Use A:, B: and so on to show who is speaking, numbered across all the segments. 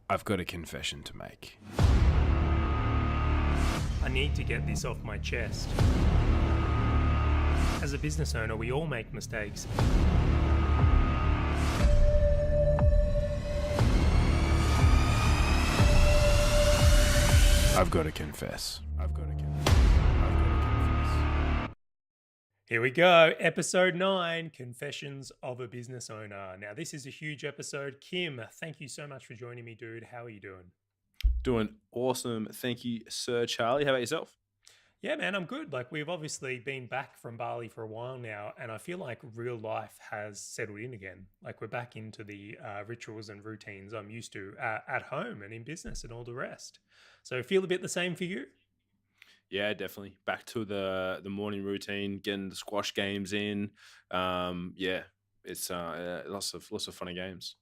A: I've got a confession to make.
B: I need to get this off my chest. As a business owner, we all make mistakes.
A: I've got to confess.
B: Here we go, episode 9, Confessions of a Business Owner. Now, this is a huge episode. Kim, thank you so much for joining me, dude. How are you doing?
C: Doing awesome. Thank you, Sir Charley. How about yourself?
B: Yeah, man, I'm good. Like, we've obviously been back from Bali for a while now, and I feel like real life has settled in again. Like, we're back into the rituals and routines I'm used to at home and in business and all the rest. So, feel a bit the same for you?
C: Yeah, definitely. Back to the morning routine, getting the squash games in. Yeah, it's lots of fun and games.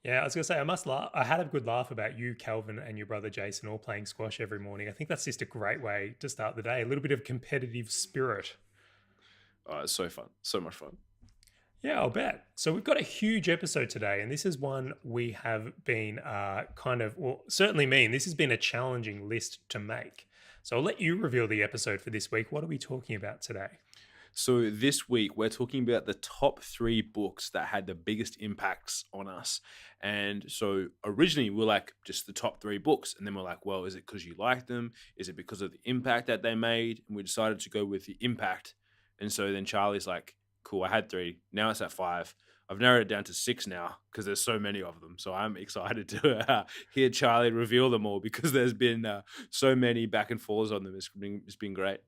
B: Yeah, I was gonna say I must laugh. I had a good laugh about you, Calvin, and your brother Jason all playing squash every morning. I think that's just a great way to start the day. A little bit of competitive spirit.
C: Oh, it's so fun, so much fun.
B: Yeah, I'll bet. So we've got a huge episode today, and this is one we have been certainly me, and this has been a challenging list to make. So I'll let you reveal the episode for this week. What are we talking about today?
C: So this week we're talking about the top 3 books that had the biggest impacts on us. And so originally we are like just the top 3 books, and then we're like, well, is it because you like them? Is it because of the impact that they made? And we decided to go with the impact. And so then Charlie's like, cool, I had 3. Now it's at 5. I've narrowed it down to 6 now because there's so many of them. So I'm excited to hear Charlie reveal them all because there's been so many back and forths on them. It's been great.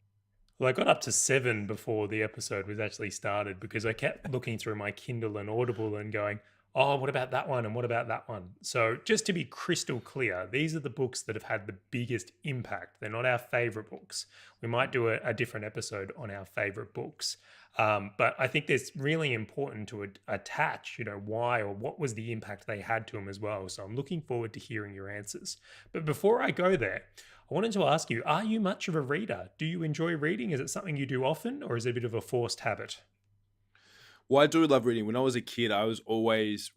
B: Well, I got up to 7 before the episode was actually started because I kept looking through my Kindle and Audible and going, oh, what about that one? And what about that one? So, just to be crystal clear, these are the books that have had the biggest impact. They're not our favorite books. We might do a different episode on our favorite books. But I think it's really important to attach, why or what was the impact they had to them as well. So, I'm looking forward to hearing your answers. But before I go there, I wanted to ask you, are you much of a reader? Do you enjoy reading? Is it something you do often, or is it a bit of a forced habit?
C: Well, I do love reading. When I was a kid, I was always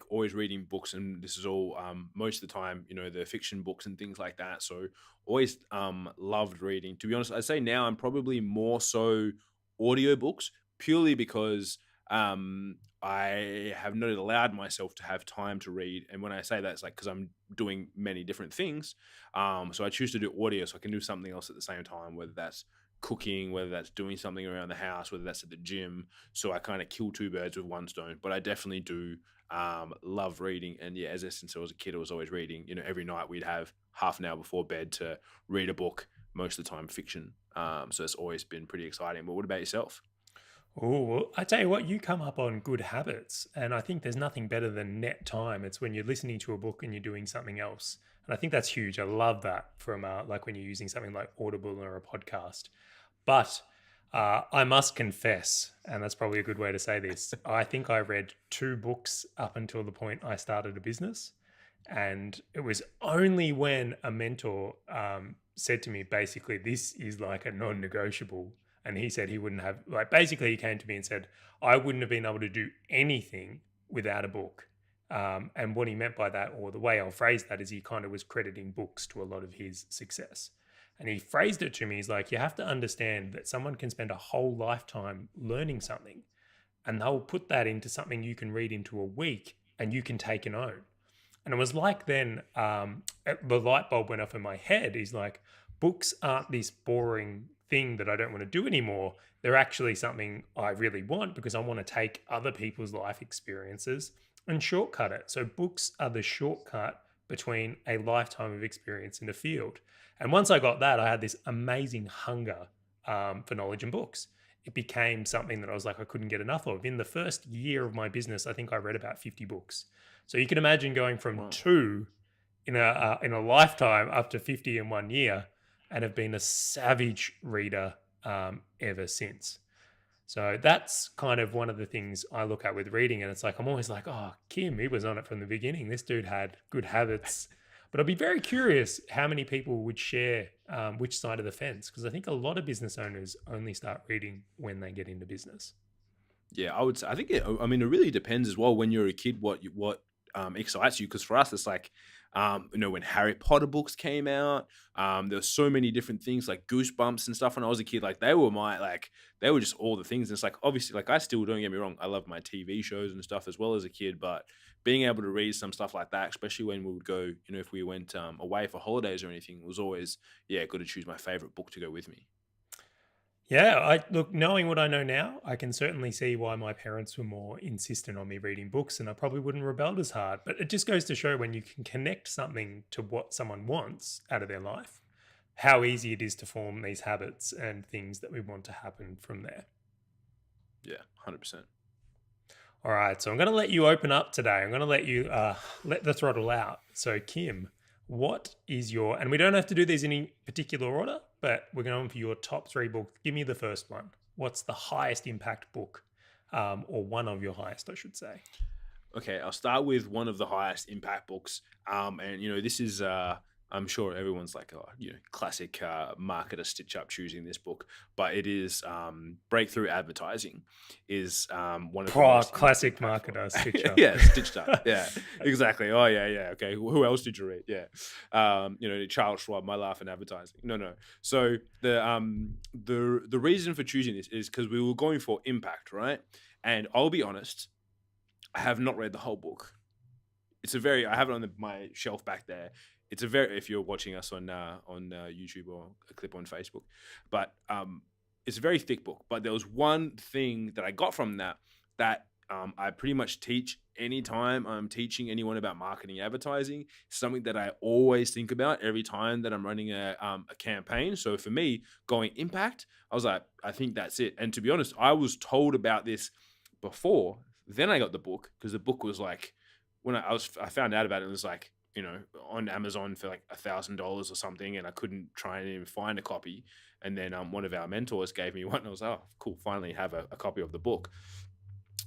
C: always reading books, and this is all most of the time, the fiction books and things like that. So always loved reading. To be honest, I'd say now I'm probably more so audiobooks purely because I have not allowed myself to have time to read. And when I say that, it's like because I'm doing many different things. So I choose to do audio so I can do something else at the same time, whether that's cooking, whether that's doing something around the house, whether that's at the gym. So I kind of kill 2 birds with one stone. But I definitely do love reading. And yeah, since I was a kid, I was always reading. Every night we'd have half an hour before bed to read a book, most of the time fiction. So it's always been pretty exciting. But what about yourself?
B: Oh, well, I tell you what, you come up on good habits. And I think there's nothing better than net time. It's when you're listening to a book and you're doing something else. And I think that's huge. I love that from like when you're using something like Audible or a podcast. But I must confess, and that's probably a good way to say this, I think I read 2 books up until the point I started a business. And it was only when a mentor said to me, basically, this is like a non negotiable. And he said he wouldn't have, like, basically, he came to me and said, I wouldn't have been able to do anything without a book. And what he meant by that, or the way I'll phrase that, is he kind of was crediting books to a lot of his success. And he phrased it to me, he's like, you have to understand that someone can spend a whole lifetime learning something, and they'll put that into something you can read into a week and you can take and own. And it was like then the light bulb went off in my head. He's like, books aren't this boring thing that I don't want to do anymore. They're actually something I really want because I want to take other people's life experiences and shortcut it. So books are the shortcut between a lifetime of experience in the field. And once I got that, I had this amazing hunger for knowledge and books. It became something that I was like, I couldn't get enough of. In the first year of my business, I think I read about 50 books. So you can imagine going from
C: Wow.
B: 2 in a lifetime up to 50 in 1 year, and have been a savage reader ever since. So that's kind of one of the things I look at with reading. And it's like, I'm always like, oh, Kim, he was on it from the beginning. This dude had good habits. But I'd be very curious how many people would share which side of the fence, because I think a lot of business owners only start reading when they get into business.
C: Yeah, I would say. I think it really depends as well. When you're a kid, what excites you? Because for us, it's like When Harry Potter books came out, there were so many different things like Goosebumps and stuff when I was a kid. Like they were just all the things. And it's like, obviously, like I still, don't get me wrong, I love my TV shows and stuff as well as a kid, but being able to read some stuff like that, especially when we would go, if we went away for holidays or anything, was always, good to choose my favorite book to go with me.
B: Yeah, I look, knowing what I know now, I can certainly see why my parents were more insistent on me reading books and I probably wouldn't rebelled as hard. But it just goes to show when you can connect something to what someone wants out of their life, how easy it is to form these habits and things that we want to happen from there.
C: Yeah, 100%.
B: All right, so I'm going to let you open up today. I'm going to let you let the throttle out. So, Kim, what is your, and we don't have to do these in any particular order, but we're going for your top 3 books. Give me the first one. What's the highest impact book, or one of your highest, I should say?
C: Okay, I'll start with one of the highest impact books. And this is I'm sure everyone's like, classic marketer stitch up choosing this book, but it is Breakthrough Advertising is one of the most
B: Classic
C: impactful-
B: marketer stitch up.
C: Yeah, stitched up. Yeah, exactly. Oh yeah. Okay, who else did you read? Yeah, Charles Schwab, My Life in Advertising. No. So the reason for choosing this is because we were going for impact, right? And I'll be honest, I have not read the whole book. I have it on my shelf back there. If you're watching us on YouTube or a clip on Facebook, but it's a very thick book. But there was one thing that I got from that I pretty much teach anytime I'm teaching anyone about marketing advertising. Something that I always think about every time that I'm running a campaign. So for me, going impact, I was like, I think that's it. And to be honest, I was told about this before. Then I got the book because the book was like, when I found out about it, it was like, on Amazon for like $1,000 or something, and I couldn't try and even find a copy. And then one of our mentors gave me one, and I was like, oh, cool, finally have a copy of the book.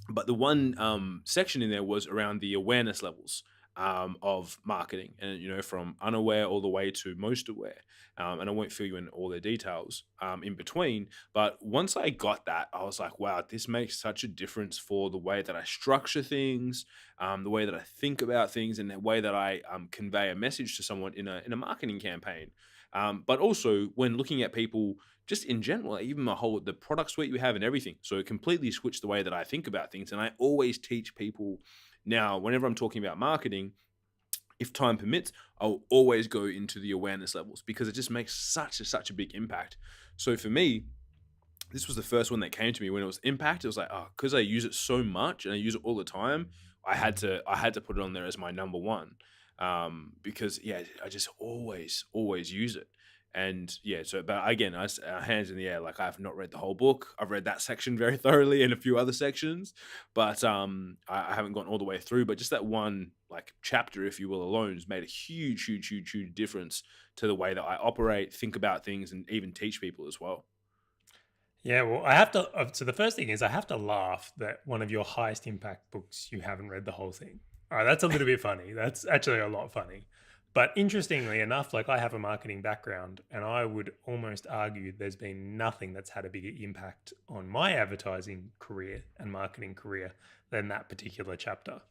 C: But the one section in there was around the awareness levels of marketing, and from unaware all the way to most aware. And I won't fill you in all the details in between. But once I got that, I was like, wow, this makes such a difference for the way that I structure things, the way that I think about things, and the way that I convey a message to someone in a marketing campaign. But also when looking at people just in general, even the product suite we have and everything. So it completely switched the way that I think about things. And I always teach people now, whenever I'm talking about marketing, if time permits, I'll always go into the awareness levels because it just makes such a big impact. So for me, this was the first one that came to me when it was impact. It was like, because I use it so much and I use it all the time, I had to put it on there as my number one. Because I just always use it. And but again, hands in the air, like I have not read the whole book. I've read that section very thoroughly and a few other sections, but I haven't gone all the way through. But just that one like chapter, if you will, alone has made a huge difference to the way that I operate, think about things, and even teach people as well.
B: Yeah, well, I have to. So the first thing is I have to laugh that one of your highest impact books, you haven't read the whole thing. All right, that's a little bit funny. That's actually a lot funny. But interestingly enough, like I have a marketing background and I would almost argue there's been nothing that's had a bigger impact on my advertising career and marketing career than that particular chapter.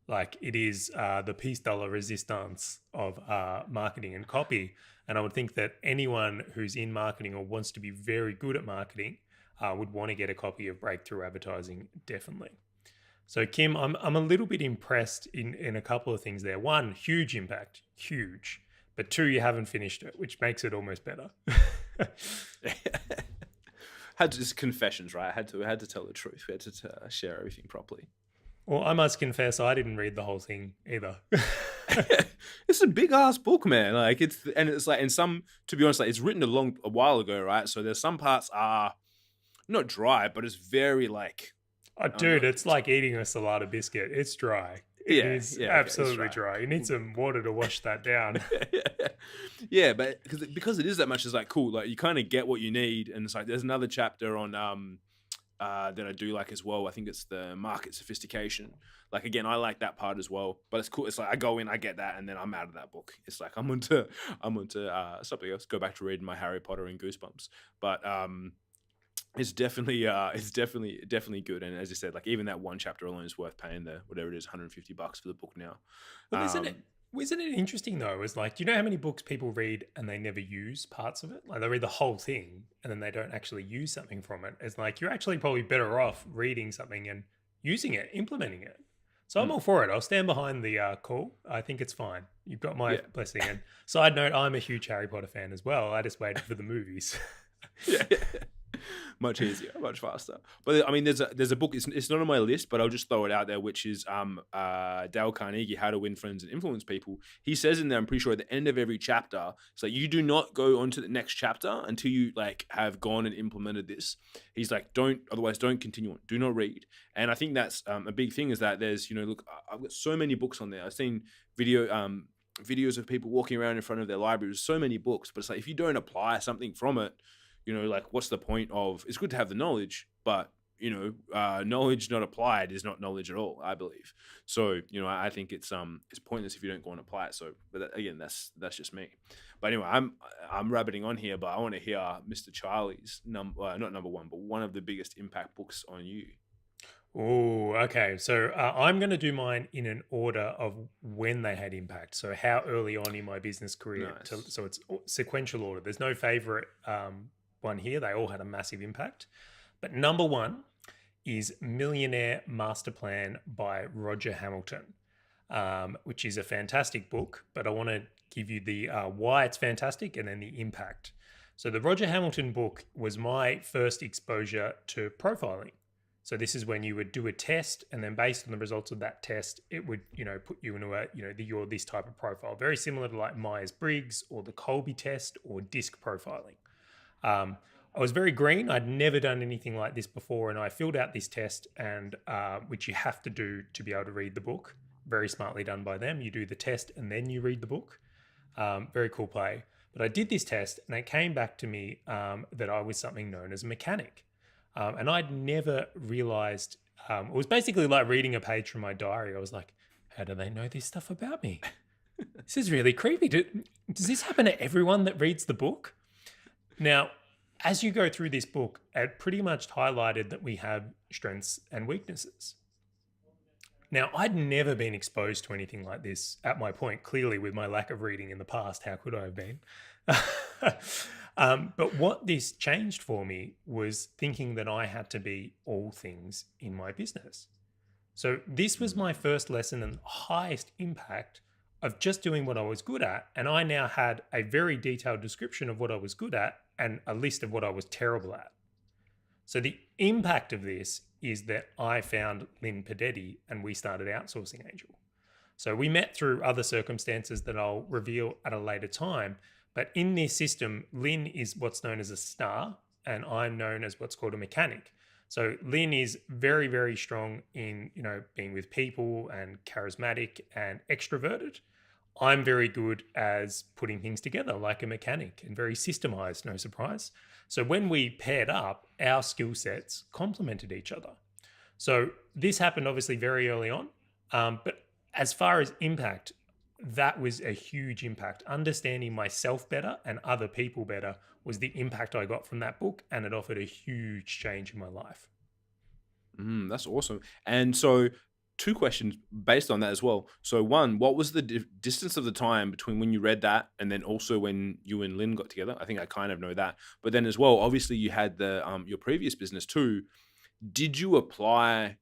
B: Like it is the piece de la resistance of marketing and copy. And I would think that anyone who's in marketing or wants to be very good at marketing would want to get a copy of Breakthrough Advertising, definitely. So Kim, I'm a little bit impressed in a couple of things there. One, huge impact, huge. But two, you haven't finished it, which makes it almost better.
C: Just confessions, right? I had to tell the truth. We had to share everything properly.
B: Well, I must confess, I didn't read the whole thing either.
C: It's a big ass book, man. Like to be honest, like it's written a while ago, right? So there's some parts are not dry, but it's very like.
B: Oh, dude, it's like eating a salada biscuit. It's dry. It is absolutely dry. You need some water to wash that down.
C: Yeah, but because it is that much, it's like cool. Like you kind of get what you need, and it's like there's another chapter on that I do like as well. I think it's the market sophistication. Like again, I like that part as well. But it's cool. It's like I go in, I get that, and then I'm out of that book. It's like I'm onto something else. Go back to reading my Harry Potter and Goosebumps. But it's definitely good. And as I said, like even that one chapter alone is worth paying the whatever it is, $150 for the book now.
B: Well, isn't it? Isn't it interesting though? Is like, do you know how many books people read and they never use parts of it? Like they read the whole thing and then they don't actually use something from it. It's like you're actually probably better off reading something and using it, implementing it. So I'm
C: Mm.
B: all for it. I'll stand behind the call. I think it's fine. You've got my
C: Yeah.
B: blessing. And side note, I'm a huge Harry Potter fan as well. I just waited for the movies.
C: Yeah. Much easier, much faster. But I mean, there's a book. It's not on my list, but I'll just throw it out there, which is Dale Carnegie, How to Win Friends and Influence People. He says in there, I'm pretty sure at the end of every chapter, so you do not go on to the next chapter until you like have gone and implemented this. He's like, otherwise don't continue on. Do not read. And I think that's a big thing is that there's, look, I've got so many books on there. I've seen videos of people walking around in front of their libraries, so many books, but it's like if you don't apply something from it, like what's the point of, it's good to have the knowledge, but knowledge not applied is not knowledge at all, I believe. So, I think it's pointless if you don't go and apply it. So, but again, that's just me. But anyway, I'm rabbiting on here, but I want to hear Mr. Charley's not number one, but one of the biggest impact books on you.
B: Oh, okay. So I'm going to do mine in an order of when they had impact. So how early on in my business career.
C: Nice.
B: So it's sequential order. There's no favorite one here. They all had a massive impact. But number one is Millionaire Master Plan by Roger Hamilton, which is a fantastic book. But I want to give you the why it's fantastic and then the impact. So the Roger Hamilton book was my first exposure to profiling. So this is when you would do a test, and then based on the results of that test, it would, put you into you're this type of profile, very similar to like Myers-Briggs or the Colby test or DISC profiling. I was very green. I'd never done anything like this before, and I filled out this test, and which you have to do to be able to read the book. Very smartly done by them. You do the test and then you read the book. Very cool play. But I did this test, and it came back to me that I was something known as a mechanic. And I'd never realized, it was basically like reading a page from my diary. I was like, how do they know this stuff about me? This is really creepy. Does this happen to everyone that reads the book? Now, as you go through this book, it pretty much highlighted that we have strengths and weaknesses. Now, I'd never been exposed to anything like this at my point. Clearly, with my lack of reading in the past, how could I have been? But what this changed for me was thinking that I had to be all things in my business. So this was my first lesson and highest impact of just doing what I was good at. And I now had a very detailed description of what I was good at and a list of what I was terrible at. So the impact of this is that I found Lynn Pedetti and we started Outsourcing Angel. So we met through other circumstances that I'll reveal at a later time. But in this system, Lynn is what's known as a star and I'm known as what's called a mechanic. So Lynn is very, very strong in, being with people and charismatic and extroverted. I'm very good as putting things together like a mechanic and very systemized, no surprise. So when we paired up, our skill sets complemented each other. So this happened obviously very early on. But as far as impact, that was a huge impact. Understanding myself better and other people better was the impact I got from that book, and it offered a huge change in my life.
C: That's awesome. And so 2 questions based on that as well. So one, what was the distance of the time between when you read that and then also when you and Lynn got together? I think I kind of know that. But then as well, obviously you had the your previous business too. Did you apply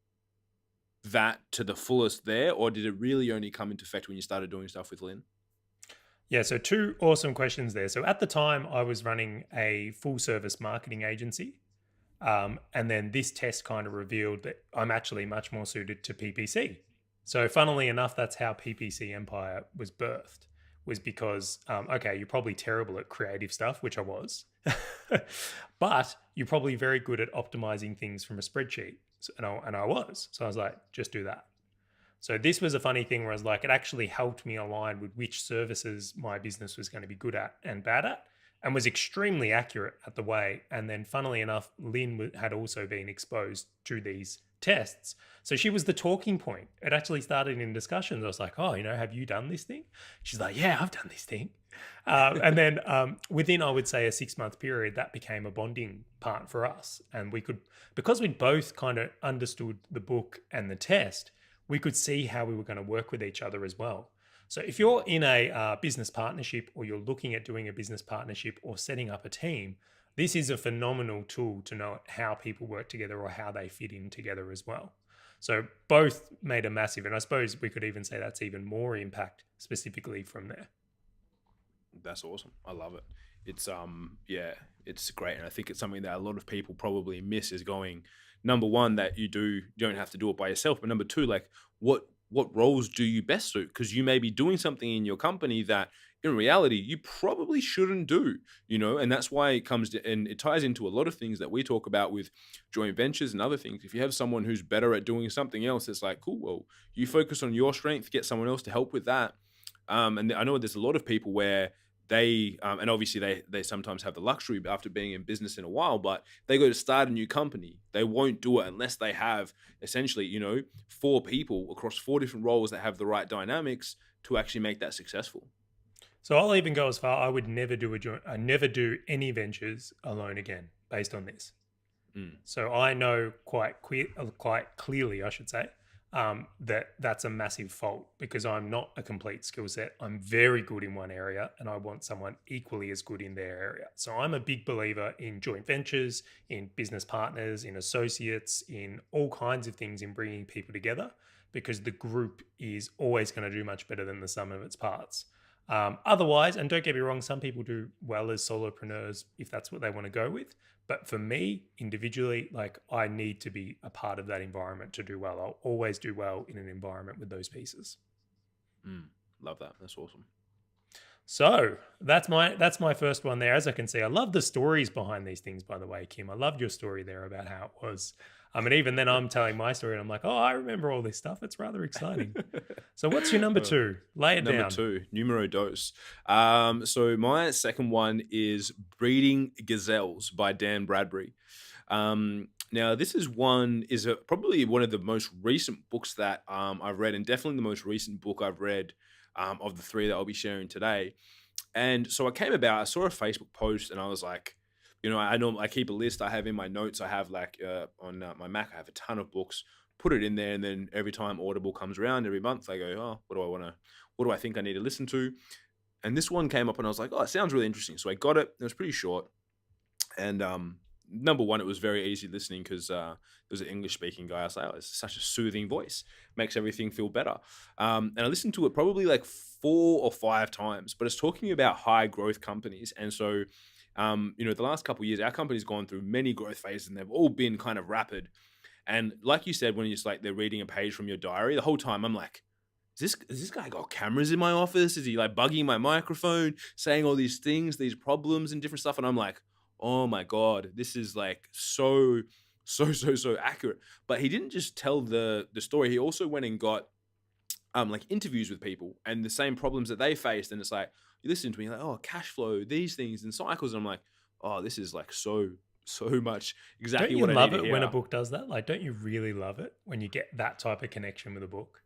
C: that to the fullest there, or did it really only come into effect when you started doing stuff with Lynn?
B: Yeah, so 2 awesome questions there. So at the time, I was running a full service marketing agency. And then this test kind of revealed that I'm actually much more suited to PPC. So funnily enough, that's how PPC Empire was birthed, was because, okay, you're probably terrible at creative stuff, which I was, but you're probably very good at optimizing things from a spreadsheet. And I was. So I was like, just do that. So this was a funny thing where I was like, it actually helped me align with which services my business was going to be good at and bad at, and was extremely accurate at the way. And then funnily enough, Lynn had also been exposed to these tests. So she was the talking point. It actually started in discussions. I was like, oh, have you done this thing? She's like, yeah, I've done this thing. And then within, I would say, a 6-month period, that became a bonding part for us. And we could, because we both kind of understood the book and the test, we could see how we were going to work with each other as well. So if you're in a business partnership, or you're looking at doing a business partnership or setting up a team, this is a phenomenal tool to know how people work together or how they fit in together as well. So both made a massive, and I suppose we could even say that's even more impact specifically from there.
C: That's awesome. I love it. It's yeah, it's great, and I think it's something that a lot of people probably miss is going. Number one, that you don't have to do it by yourself, but number two, like what roles do you best suit? Because you may be doing something in your company that in reality you probably shouldn't do, and that's why it comes to, and it ties into a lot of things that we talk about with joint ventures and other things. If you have someone who's better at doing something else, it's like, cool, well, you focus on your strength, get someone else to help with that. And I know there's a lot of people where they and obviously they sometimes have the luxury after being in business in a while, but they go to start a new company, they won't do it unless they have essentially 4 people across 4 different roles that have the right dynamics to actually make that successful.
B: So I'll even go as far, I would never do I never do any ventures alone again based on this. So I know quite clearly, I should say, that's a massive fault, because I'm not a complete skill set. I'm very good in one area and I want someone equally as good in their area. So I'm a big believer in joint ventures, in business partners, in associates, in all kinds of things, in bringing people together, because the group is always going to do much better than the sum of its parts. Otherwise, and don't get me wrong, some people do well as solopreneurs if that's what they want to go with. But for me, individually, like, I need to be a part of that environment to do well. I'll always do well in an environment with those pieces.
C: Love that. That's awesome.
B: So that's my first one there. As I can see, I love the stories behind these things, by the way, Kim. I loved your story there about how it was. And even then I'm telling my story and I'm like, oh, I remember all this stuff. It's rather exciting. So what's your number 2? Lay it down.
C: Number 2, numero dos. So my second one is Breeding Gazelles by Dan Bradbury. Now this is probably one of the most recent books that I've read, and definitely the most recent book I've read of the 3 that I'll be sharing today. And so I saw a Facebook post and I was like, I keep a list. I have in my notes, I have on my Mac, I have a ton of books, put it in there. And then every time Audible comes around every month, I go, oh, what do I think I need to listen to? And this one came up and I was like, oh, it sounds really interesting. So I got it. It was pretty short. And number one, it was very easy listening because there was an English speaking guy. I was like, oh, it's such a soothing voice, makes everything feel better. And I listened to it probably like 4 or 5 times, but it's talking about high growth companies. And so, the last couple of years, our company's gone through many growth phases and they've all been kind of rapid. And like you said, when it's like they're reading a page from your diary, the whole time I'm like, has this guy got cameras in my office? Is he like bugging my microphone, saying all these things, these problems and different stuff? And I'm like, oh my God, this is like so accurate. But he didn't just tell the story. He also went and got like interviews with people and the same problems that they faced. And it's like, you listen to me like, oh, cash flow, these things and cycles. And I'm like, oh, this is like so much exactly what I need to hear.
B: Don't you love it when a book does that? Like, don't you really love it when you get that type of connection with a book?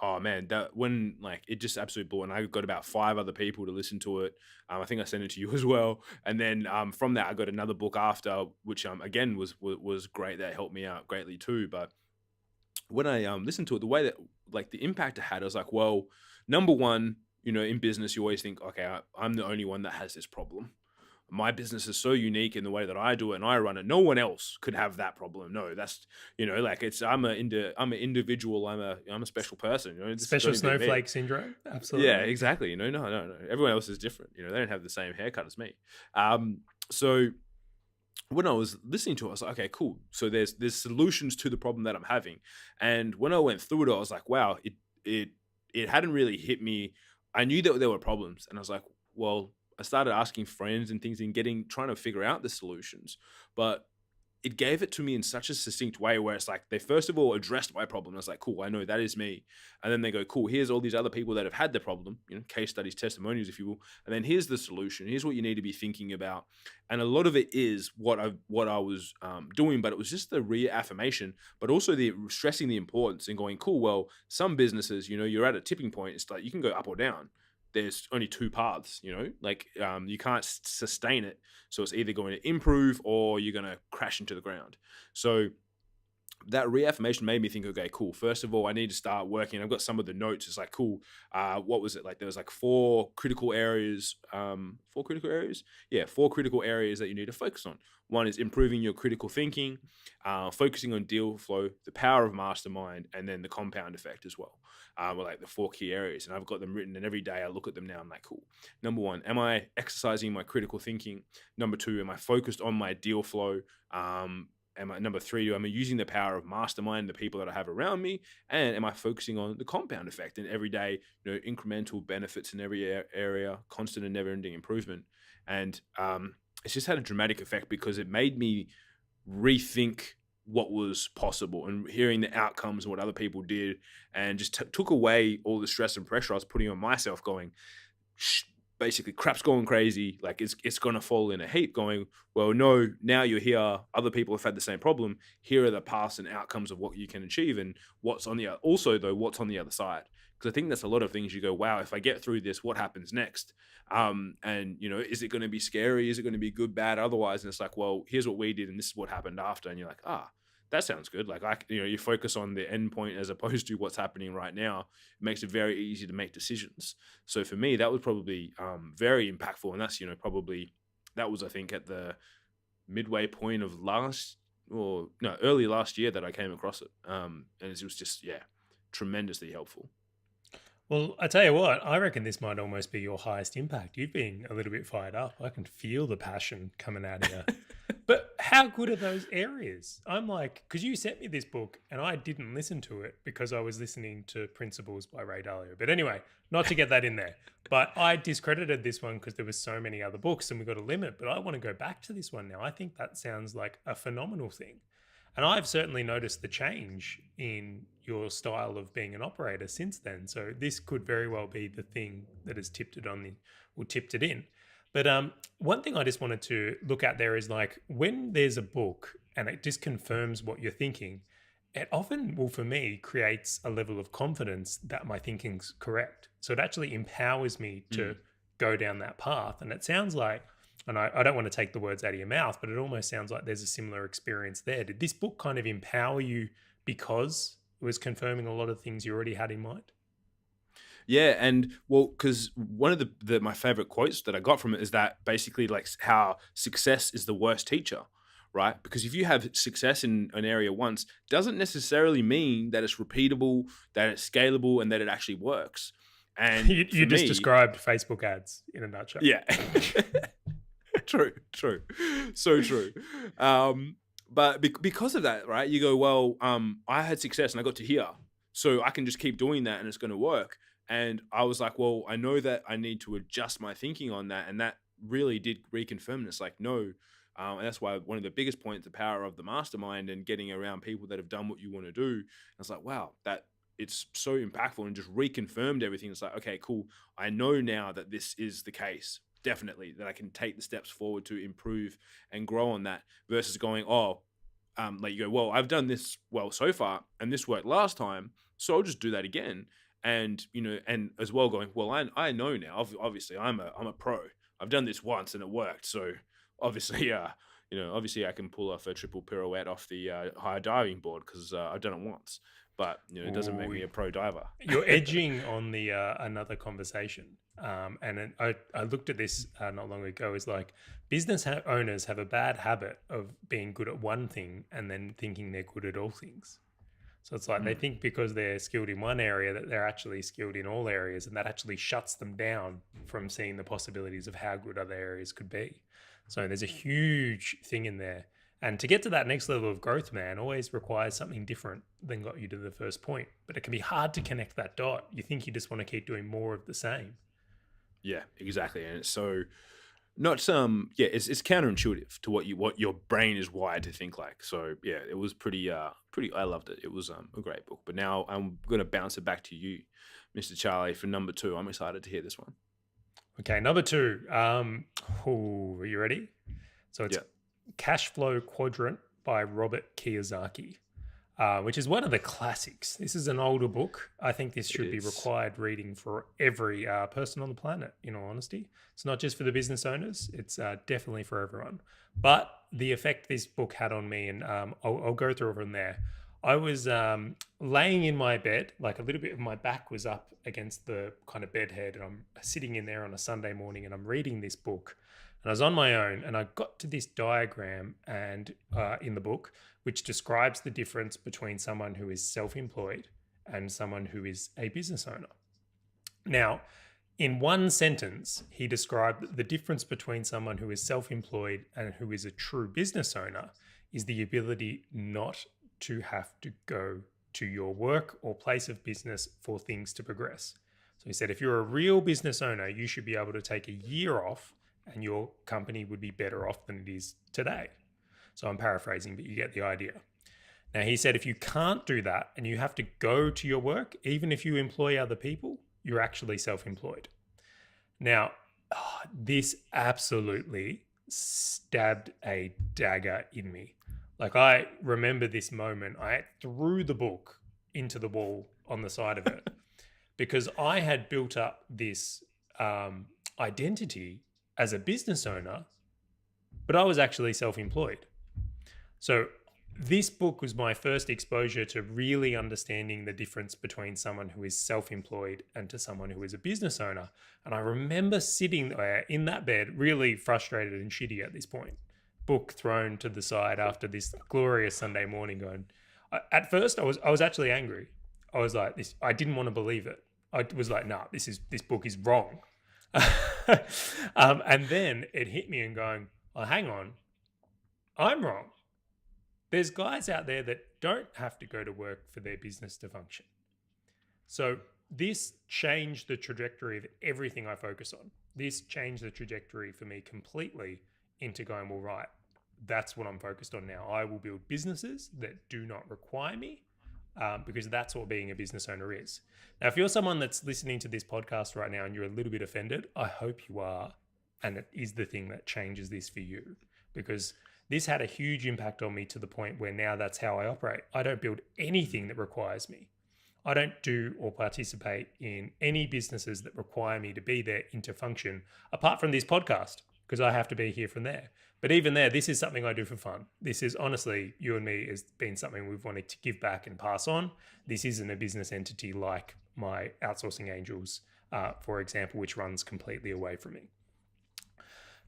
C: Oh man, when it just absolutely blew. And I got about 5 other people to listen to it. I think I sent it to you as well. And then from that, I got another book after, which again was great. That helped me out greatly too. But when I listened to it, the way that the impact it had, I was like, well, number one, in business, you always think, okay, I'm the only one that has this problem. My business is so unique in the way that I do it and I run it. No one else could have that problem. No, that's, I'm an individual. I'm a special person.
B: Special snowflake syndrome. Absolutely.
C: Yeah, exactly. No. Everyone else is different. They don't have the same haircut as me. So when I was listening to it, I was like, okay, cool. So there's solutions to the problem that I'm having. And when I went through it, I was like, wow, it hadn't really hit me. I knew that there were problems, and I was like, well, I started asking friends and things and trying to figure out the solutions, but it gave it to me in such a succinct way where it's like, they first of all addressed my problem. I was like, cool, I know that is me. And then they go, cool, here's all these other people that have had the problem, case studies, testimonials, if you will. And then here's the solution. Here's what you need to be thinking about. And a lot of it is what I was doing, but it was just the reaffirmation, but also the stressing the importance and going, cool, well, some businesses, you're at a tipping point. It's like, you can go up or down. There's only 2 paths, you can't sustain it. So it's either going to improve or you're going to crash into the ground. So that reaffirmation made me think, okay, cool. First of all, I need to start working. I've got some of the notes. It's like, cool. What was it? Like there was like four critical areas. Yeah, four critical areas that you need to focus on. One is improving your critical thinking, focusing on deal flow, the power of mastermind, and then the compound effect as well. Were like the four key areas. And I've got them written, and every day I look at them now. I'm like, cool. Number one, am I exercising my critical thinking? Number two, am I focused on my deal flow? Number three, am I using the power of mastermind, the people that I have around me? And am I focusing on the compound effect and every day, incremental benefits in every area, constant and never-ending improvement? And it's just had a dramatic effect because it made me rethink what was possible and hearing the outcomes and what other people did, and just took away all the stress and pressure I was putting on myself, going, basically crap's going crazy, like it's going to fall in a heap, going, well, no, now you're here, other people have had the same problem, here are the paths and outcomes of what you can achieve, and what's on the other side. Because I think that's a lot of things you go, wow, if I get through this, what happens next? And is it going to be scary? Is it going to be good, bad, otherwise? And it's like, well, here's what we did and this is what happened after. And you're like, that sounds good. Like, you focus on the end point as opposed to what's happening right now. It makes it very easy to make decisions. So for me, that was probably very impactful. And that's, that was, I think, at the midway point of early last year that I came across it. And it was just, tremendously helpful.
B: Well, I tell you what, I reckon this might almost be your highest impact. You've been a little bit fired up. I can feel the passion coming out of you. But how good are those areas? I'm like, because you sent me this book and I didn't listen to it because I was listening to Principles by Ray Dalio. But anyway, not to get that in there. But I discredited this one because there were so many other books and we got a limit. But I want to go back to this one now. I think that sounds like a phenomenal thing. And I've certainly noticed the change in your style of being an operator since then. So this could very well be the thing that has tipped it in. But one thing I just wanted to look at there is like when there's a book and it just confirms what you're thinking, it often, well, for me, creates a level of confidence that my thinking's correct. So it actually empowers me to go down that path. And it sounds like, and I don't want to take the words out of your mouth, but it almost sounds like there's a similar experience there. Did this book kind of empower you because it was confirming a lot of things you already had in mind?
C: Yeah, and well, because one of my favorite quotes that I got from it is that basically like how success is the worst teacher, right? Because if you have success in an area once, doesn't necessarily mean that it's repeatable, that it's scalable, and that it actually works. And
B: you just described Facebook ads in a nutshell.
C: Yeah. True. So true. But because of that, right, you go, well, I had success and I got to here, so I can just keep doing that and it's going to work. And I was like, well, I know that I need to adjust my thinking on that. And that really did reconfirm. And it's like, no. And that's why one of the biggest points, the power of the mastermind and getting around people that have done what you want to do. And it's like, wow, that it's so impactful and just reconfirmed everything. It's like, okay, cool. I know now that this is the case. Definitely that I can take the steps forward to improve and grow on that versus going, like you go, well, I've done this well so far and this worked last time, so I'll just do that again. And, and as well going, well, I know now, obviously I'm a pro. I've done this once and it worked. So obviously, obviously I can pull off a triple pirouette off the high diving board because I've done it once. But it doesn't make me a pro diver.
B: You're edging on the another conversation, and I looked at this not long ago. Is like business owners have a bad habit of being good at one thing and then thinking they're good at all things. So it's like they think because they're skilled in one area that they're actually skilled in all areas, and that actually shuts them down from seeing the possibilities of how good other areas could be. So there's a huge thing in there. And to get to that next level of growth, man, always requires something different than got you to the first point. But it can be hard to connect that dot. You think you just want to keep doing more of the same. Yeah,
C: exactly. And it's so not it's counterintuitive to what your brain is wired to think like. So yeah, it was pretty I loved it. It was a great book. But now I'm gonna bounce it back to you, Mr. Charley, for number 2. I'm excited to hear this one.
B: Okay, number 2. Are you ready? So it's Cash Flow Quadrant by Robert Kiyosaki, which is one of the classics. This is an older book. I think this should be required reading for every person on the planet, in all honesty. It's not just for the business owners. It's definitely for everyone. But the effect this book had on me, and I'll go through it from there. I was laying in my bed, like a little bit of my back was up against the kind of bed head, and I'm sitting in there on a Sunday morning, and I'm reading this book, and I was on my own, and I got to this diagram and in the book, which describes the difference between someone who is self-employed and someone who is a business owner. Now, in one sentence, he described that the difference between someone who is self-employed and who is a true business owner is the ability not to have to go to your work or place of business for things to progress. So he said, if you're a real business owner, you should be able to take a year off and your company would be better off than it is today. So I'm paraphrasing, but you get the idea. Now, he said, if you can't do that and you have to go to your work, even if you employ other people, you're actually self-employed. Now, this absolutely stabbed a dagger in me. Like, I remember this moment. I threw the book into the wall on the side of it because I had built up this identity as a business owner, but I was actually self-employed. So this book was my first exposure to really understanding the difference between someone who is self-employed and to someone who is a business owner. And I remember sitting there in that bed, really frustrated and shitty at this point, book thrown to the side after this glorious Sunday morning going, at first I was actually angry. I was like, I didn't want to believe it. I was like, nah, this book is wrong. And then it hit me and going, oh, hang on, I'm wrong. There's guys out there that don't have to go to work for their business to function. So this changed the trajectory of everything I focus on. This changed the trajectory for me completely into going, well, right, that's what I'm focused on now. I will build businesses that do not require me because that's what being a business owner is. Now, if you're someone that's listening to this podcast right now and you're a little bit offended, I hope you are. And it is the thing that changes this for you, because this had a huge impact on me to the point where now that's how I operate. I don't build anything that requires me. I don't do or participate in any businesses that require me to be there into function, apart from this podcast, because I have to be here from there. But even there, this is something I do for fun. This is honestly, you and me, has been something we've wanted to give back and pass on. This isn't a business entity like my outsourcing angels, for example, which runs completely away from me.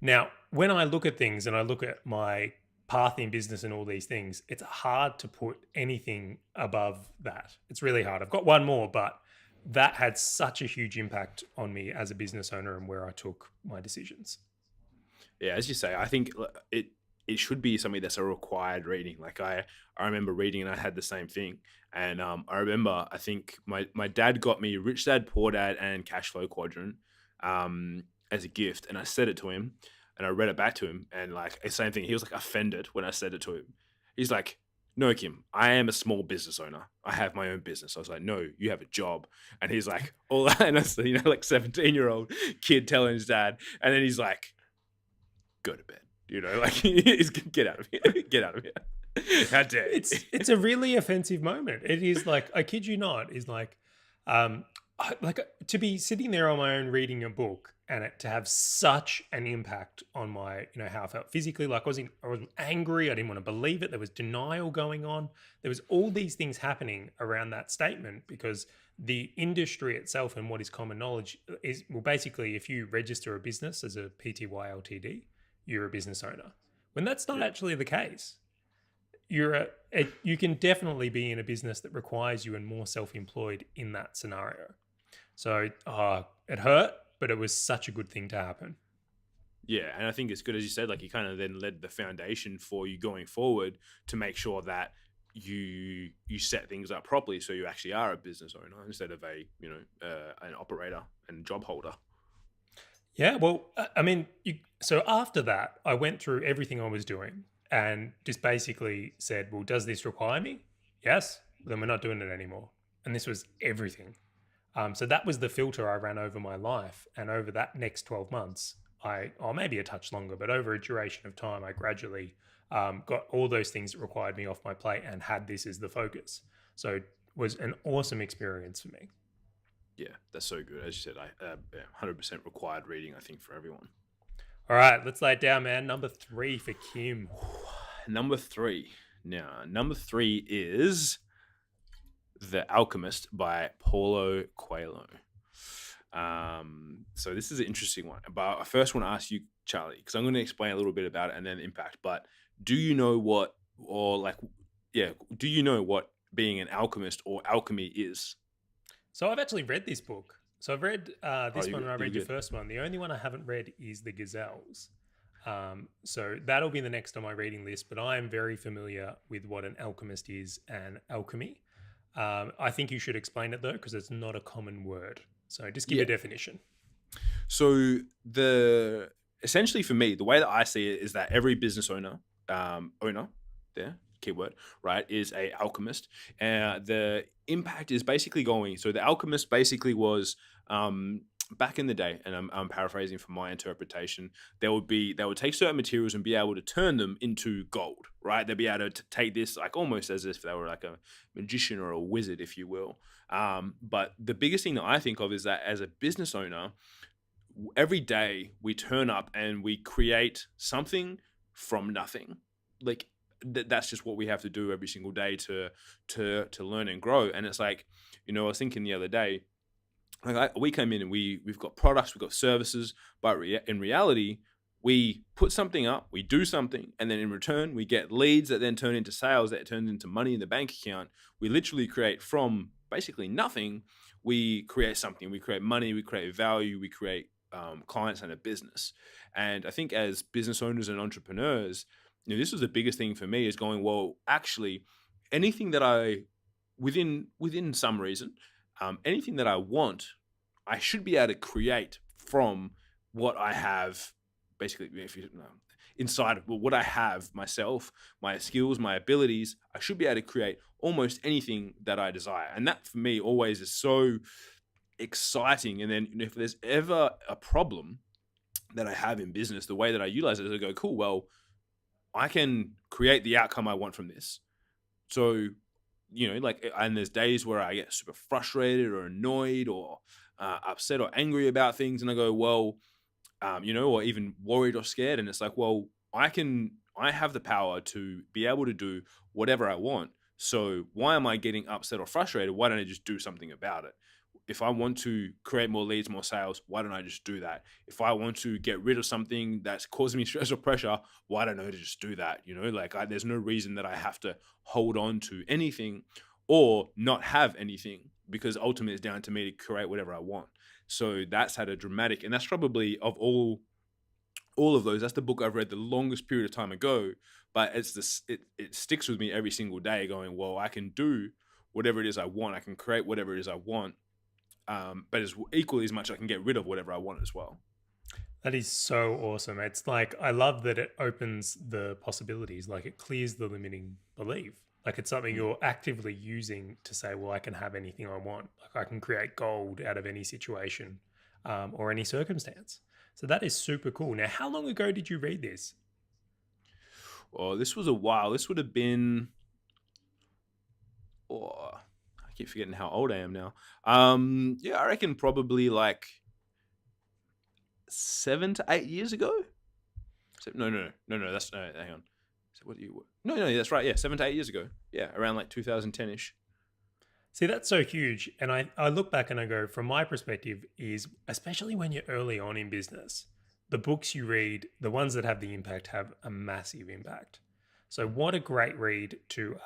B: Now, when I look at things and I look at my path in business and all these things, it's hard to put anything above that. It's really hard. I've got one more, but that had such a huge impact on me as a business owner and where I took my decisions.
C: Yeah, as you say, I think it should be something that's a required reading. Like I remember reading and I had the same thing. And I remember, I think my dad got me Rich Dad, Poor Dad and Cash Flow Quadrant as a gift. And I said it to him and I read it back to him. And like the same thing, he was like offended when I said it to him. He's like, no, Kim, I am a small business owner. I have my own business. I was like, no, you have a job. And he's like, all that. And that's, like 17-year-old kid telling his dad. And then he's like, go to bed. Like he's get out of here. Get out of here. How dare you?
B: It's a really offensive moment. It is like, I kid you not, is like to be sitting there on my own reading a book and it to have such an impact on my, how I felt physically. Like I was angry. I didn't want to believe it. There was denial going on. There was all these things happening around that statement because the industry itself and what is common knowledge is, well, basically if you register a business as a PTY Ltd, you're a business owner. When that's not actually the case. You can definitely be in a business that requires you and more self-employed in that scenario. So it hurt, but it was such a good thing to happen.
C: Yeah, and I think it's good, as you said, like you kind of then led the foundation for you going forward to make sure that you set things up properly so you actually are a business owner instead of an operator and job holder.
B: Yeah, well, I mean, so after that, I went through everything I was doing and just basically said, well, does this require me? Yes, then we're not doing it anymore. And this was everything. So that was the filter I ran over my life. And over that next 12 months, maybe a touch longer, but over a duration of time, I gradually got all those things that required me off my plate and had this as the focus. So it was an awesome experience for me.
C: Yeah, that's so good. As you said, 100% required reading, I think, for everyone.
B: All right, let's lay it down, man. Number 3 for Kim.
C: Number 3. Now, number 3 is The Alchemist by Paulo Coelho. So this is an interesting one. But I first want to ask you, Charlie, because I'm going to explain a little bit about it and then impact. But do you know what, do you know what being an alchemist or alchemy is?
B: So I've actually read this book. So I've read this one and I read your
C: good.
B: first one. The only one I haven't read is The Gazelles. So that'll be the next on my reading list, but I am very familiar with what an alchemist is and alchemy. I think you should explain it though, because it's not a common word. So just give a definition.
C: So essentially for me, the way that I see it is that every business owner, keyword, right, is a alchemist. The impact is basically so the alchemist basically was, back in the day, and I'm paraphrasing from my interpretation, they would take certain materials and be able to turn them into gold, right? They'd be able to take this like almost as if they were like a magician or a wizard, if you will. But the biggest thing that I think of is that as a business owner, every day we turn up and we create something from nothing. Like that's just what we have to do every single day to learn and grow. And it's like, I was thinking the other day, we came in and we've got products, we've got services, but in reality, we put something up, we do something, and then in return, we get leads that then turn into sales, that turns into money in the bank account. We literally create from basically nothing. We create something, we create money, we create value, we create clients and a business. And I think as business owners and entrepreneurs, this was the biggest thing for me, is going, well, actually, anything that within some reason, anything that I want, I should be able to create from what I have, basically, inside of what I have myself, my skills, my abilities. I should be able to create almost anything that I desire. And that for me always is so exciting. And then if there's ever a problem that I have in business, the way that I utilize it is I go, cool, well, I can create the outcome I want from this. So, and there's days where I get super frustrated or annoyed or upset or angry about things. And I go, well, or even worried or scared. And it's like, well, I have the power to be able to do whatever I want. So why am I getting upset or frustrated? Why don't I just do something about it? If I want to create more leads, more sales, why don't I just do that? If I want to get rid of something that's causing me stress or pressure, why don't I just do that? There's no reason that I have to hold on to anything or not have anything, because ultimately it's down to me to create whatever I want. So that's had a dramatic, and that's probably of all of those, that's the book I've read the longest period of time ago, but it sticks with me every single day going, well, I can do whatever it is I want. I can create whatever it is I want. But as equally as much, I can get rid of whatever I want as well.
B: That is so awesome. It's like, I love that it opens the possibilities, like it clears the limiting belief. Like it's something you're actively using to say, well, I can have anything I want. Like I can create gold out of any situation or any circumstance. So that is super cool. Now, how long ago did you read this?
C: Oh, this was a while. This would have been, I keep forgetting how old I am now. I reckon probably like 7 to 8 years ago. No. That's hang on. That's right. Yeah, 7 to 8 years ago. Yeah, around like 2010-ish.
B: See, that's so huge. And I look back and I go, from my perspective, is especially when you're early on in business, the books you read, the ones that have the impact, have a massive impact. So what a great read to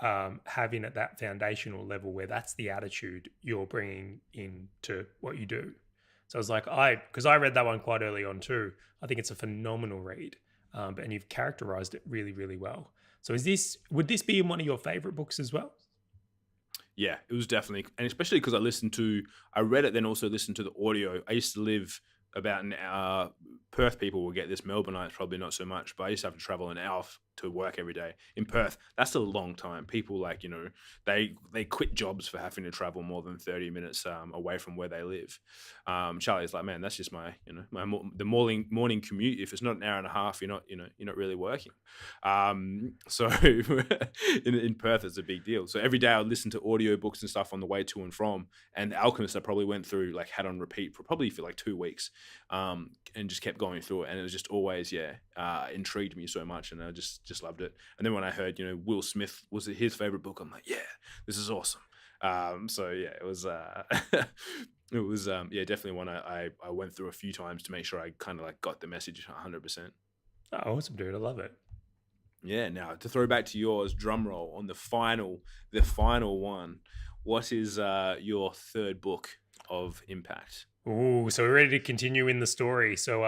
B: have in at that foundational level, where that's the attitude you're bringing into what you do. So I was like, because I read that one quite early on too. I think it's a phenomenal read, and you've characterized it really, really well. So would this be in one of your favorite books as well?
C: Yeah, it was definitely, and especially because I read it, then also listened to the audio. I used to live about an hour. Perth people will get this. Melbourneites probably not so much, but I used to have to travel an hour to work every day. In Perth, that's a long time. People they quit jobs for having to travel more than 30 minutes away from where they live. Charlie's like, man, that's just the morning commute. If it's not an hour and a half, you're not really working. So in Perth, it's a big deal. So every day I would listen to audiobooks and stuff on the way to and from. And The Alchemist I probably went through, had on repeat for 2 weeks, and just kept going through it, and it was just always intrigued me so much, and I just loved it. And then when I heard Will Smith was his favorite book, I'm like, yeah, this is awesome. So yeah, it was it was definitely one I went through a few times to make sure I kind of like got the message 100%.
B: Oh, awesome, dude. I love it.
C: Yeah. Now to throw back to yours, drum roll on the final one. What is your third book of impact?
B: Ooh, so we're ready to continue in the story. So,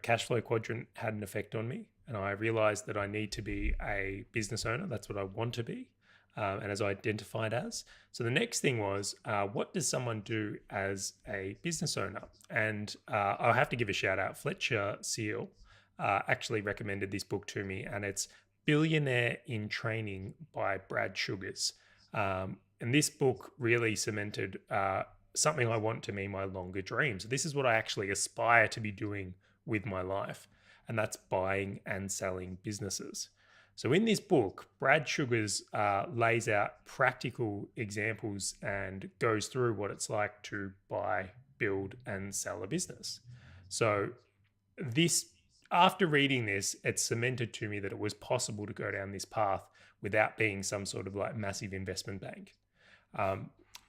B: cash flow quadrant had an effect on me, and I realized that I need to be a business owner. That's what I want to be, and as I identified as. So the next thing was, what does someone do as a business owner? And I'll have to give a shout out. Fletcher Seal actually recommended this book to me, and it's Billionaire in Training by Brad Sugars. And this book really cemented something I want to be my longer dream. So this is what I actually aspire to be doing with my life, and that's buying and selling businesses. So in this book, Brad Sugars lays out practical examples and goes through what it's like to buy, build, and sell a business. So after reading this, it cemented to me that it was possible to go down this path without being some sort of like massive investment bank.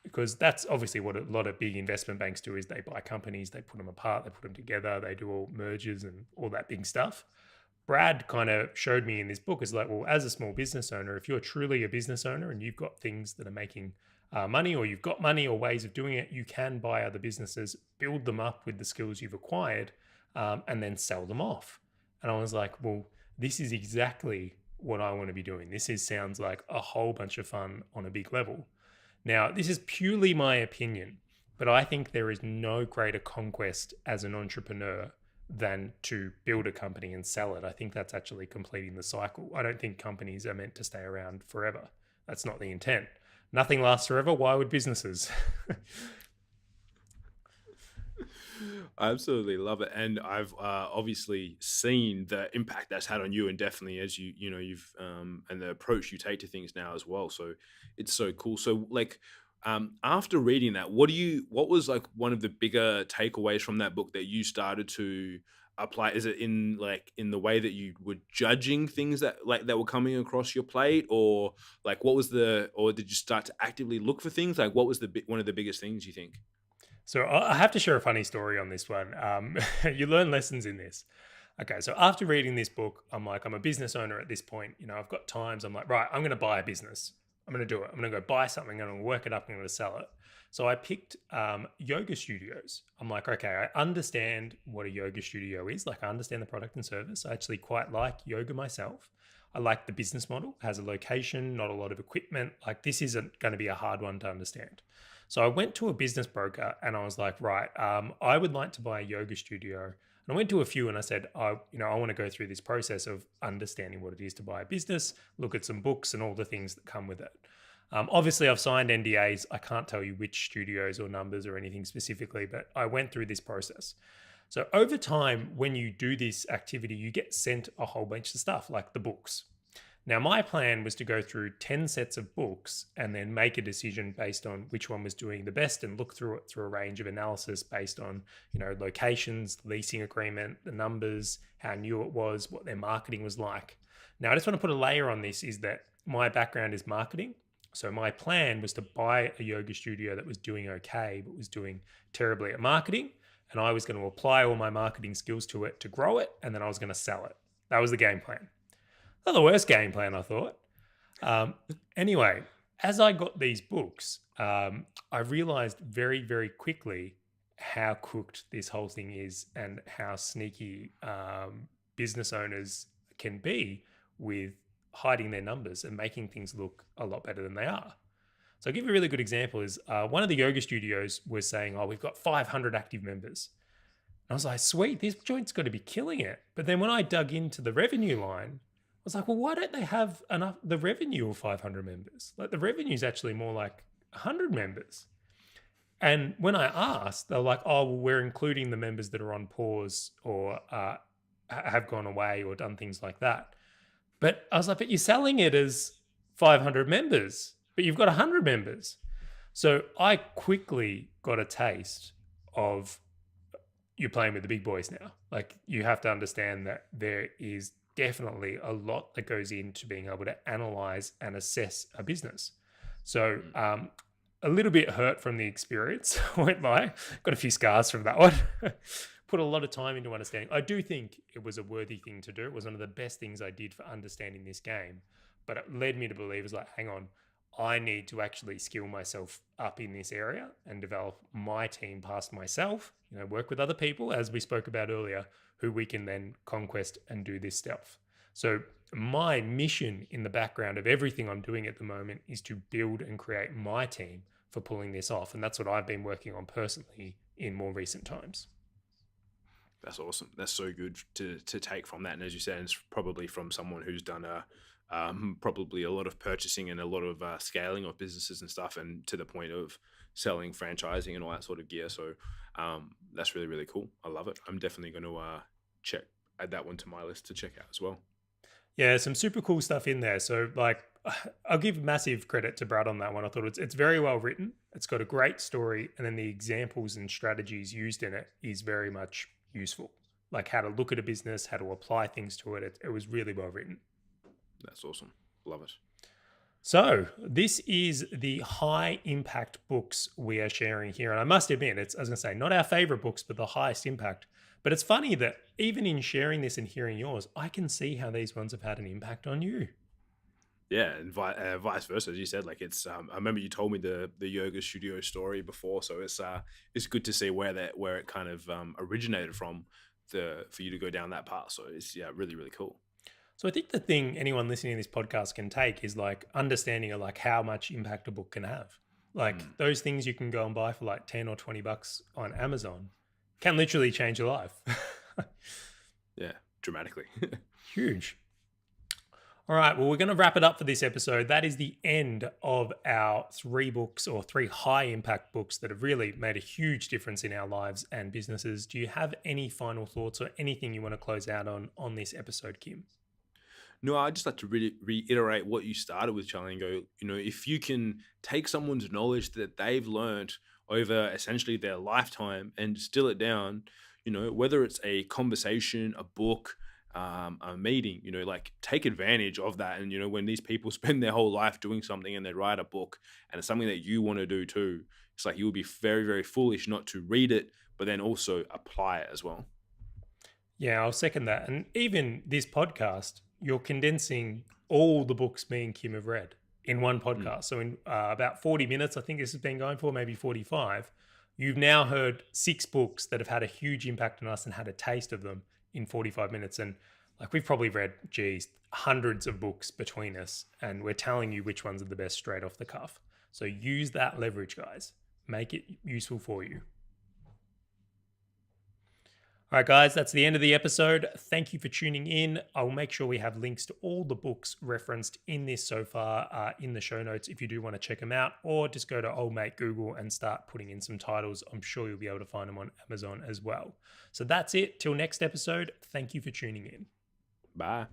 B: Because that's obviously what a lot of big investment banks do, is they buy companies, they put them apart, they put them together, they do all mergers and all that big stuff. Brad kind of showed me in this book is like, well, as a small business owner, if you're truly a business owner and you've got things that are making money, or you've got money or ways of doing it, you can buy other businesses, build them up with the skills you've acquired, and then sell them off. And I was like, well, this is exactly what I want to be doing. Sounds like a whole bunch of fun on a big level. Now, this is purely my opinion, but I think there is no greater conquest as an entrepreneur than to build a company and sell it. I think that's actually completing the cycle. I don't think companies are meant to stay around forever. That's not the intent. Nothing lasts forever. Why would businesses?
C: I absolutely love it, and I've obviously seen the impact that's had on you, and definitely as you've and the approach you take to things now as well. So it's so cool. So like after reading that, what was like one of the bigger takeaways from that book that you started to apply? Is it in the way that you were judging things that were coming across your plate, or like or did you start to actively look for things? Like what was one of the biggest things you think?
B: So I have to share a funny story on this one. You learn lessons in this. Okay, so after reading this book, I'm a business owner at this point. I've got times. I'm like, right, I'm going to buy a business. I'm going to do it. I'm going to go buy something. I'm going to work it up. I'm going to sell it. So I picked yoga studios. I'm like, okay, I understand what a yoga studio is. Like, I understand the product and service. I actually quite like yoga myself. I like the business model. It has a location, not a lot of equipment. Like, this isn't going to be a hard one to understand. So I went to a business broker and I was like, right, I would like to buy a yoga studio. And I went to a few and I said, I want to go through this process of understanding what it is to buy a business, look at some books and all the things that come with it. Obviously, I've signed NDAs. I can't tell you which studios or numbers or anything specifically, but I went through this process. So over time, when you do this activity, you get sent a whole bunch of stuff like the books. Now, my plan was to go through 10 sets of books and then make a decision based on which one was doing the best and look through it through a range of analysis based on, locations, leasing agreement, the numbers, how new it was, what their marketing was like. Now, I just want to put a layer on this is that my background is marketing. So my plan was to buy a yoga studio that was doing okay, but was doing terribly at marketing. And I was going to apply all my marketing skills to it to grow it. And then I was going to sell it. That was the game plan. Not the worst game plan, I thought. Anyway, as I got these books, I realized very, very quickly how cooked this whole thing is and how sneaky business owners can be with hiding their numbers and making things look a lot better than they are. So I'll give you a really good example is one of the yoga studios was saying, we've got 500 active members. And I was like, sweet, this joint's got to be killing it. But then when I dug into the revenue line, I was like, well, why don't they have the revenue of 500 members? Like the revenue is actually more like 100 members. And when I asked, they're like, oh, well, we're including the members that are on pause or have gone away or done things like that. But I was like, but you're selling it as 500 members, but you've got 100 members. So I quickly got a taste of, you're playing with the big boys now. Like, you have to understand that there is definitely a lot that goes into being able to analyze and assess a business. So a little bit hurt from the experience, I won't lie. Got a few scars from that one. Put a lot of time into understanding. I do think it was a worthy thing to do. It was one of the best things I did for understanding this game. But it led me to believe, it was like, hang on, I need to actually skill myself up in this area and develop my team past myself, work with other people, as we spoke about earlier, who we can then conquest and do this stuff. So my mission in the background of everything I'm doing at the moment is to build and create my team for pulling this off. And that's what I've been working on personally in more recent times.
C: That's awesome. That's so good to take from that. And as you said, it's probably from someone who's done probably a lot of purchasing and a lot of scaling of businesses and stuff, and to the point of selling, franchising, and all that sort of gear. So that's really, really cool. I love it. I'm definitely going to add that one to my list to check out as well.
B: Yeah, some super cool stuff in there. So like, I'll give massive credit to Brad on that one. I thought it's very well written. It's got a great story, and then the examples and strategies used in it is very much useful. Like how to look at a business, how to apply things to it. It was really well written.
C: That's awesome. Love it.
B: So this is the high impact books we are sharing here. And I must admit, it's, I was going to say, not our favorite books, but the highest impact. But it's funny that even in sharing this and hearing yours, I can see how these ones have had an impact on you.
C: Yeah, and vice versa, as you said. Like it's, I remember you told me the yoga studio story before, so it's good to see where it kind of originated from, for you to go down that path. So it's really, really cool.
B: So I think the thing anyone listening to this podcast can take is like understanding of like how much impact a book can have. Like those things you can go and buy for like 10 or 20 bucks on Amazon can literally change your life.
C: Yeah, dramatically.
B: Huge. All right, well, we're going to wrap it up for this episode. That is the end of our 3 books, or 3 high impact books that have really made a huge difference in our lives and businesses. Do you have any final thoughts or anything you want to close out on this episode, Kim?
C: No, I'd just like to really reiterate what you started with, Charlie, and go, if you can take someone's knowledge that they've learned over essentially their lifetime and distill it down, whether it's a conversation, a book, a meeting, like take advantage of that. And, when these people spend their whole life doing something and they write a book and it's something that you want to do too, it's like you would be very, very foolish not to read it, but then also apply it as well.
B: Yeah, I'll second that. And even this podcast, you're condensing all the books me and Kim have read in one podcast. So in about 40 minutes, I think this has been going for, maybe 45, you've now heard 6 books that have had a huge impact on us and had a taste of them in 45 minutes. And like, we've probably read, hundreds of books between us, and we're telling you which ones are the best straight off the cuff. So use that leverage, guys. Make it useful for you. All right, guys, that's the end of the episode. Thank you for tuning in. I'll make sure we have links to all the books referenced in this so far in the show notes if you do want to check them out, or just go to Old Mate Google and start putting in some titles. I'm sure you'll be able to find them on Amazon as well. So that's it. Till next episode, thank you for tuning in.
C: Bye.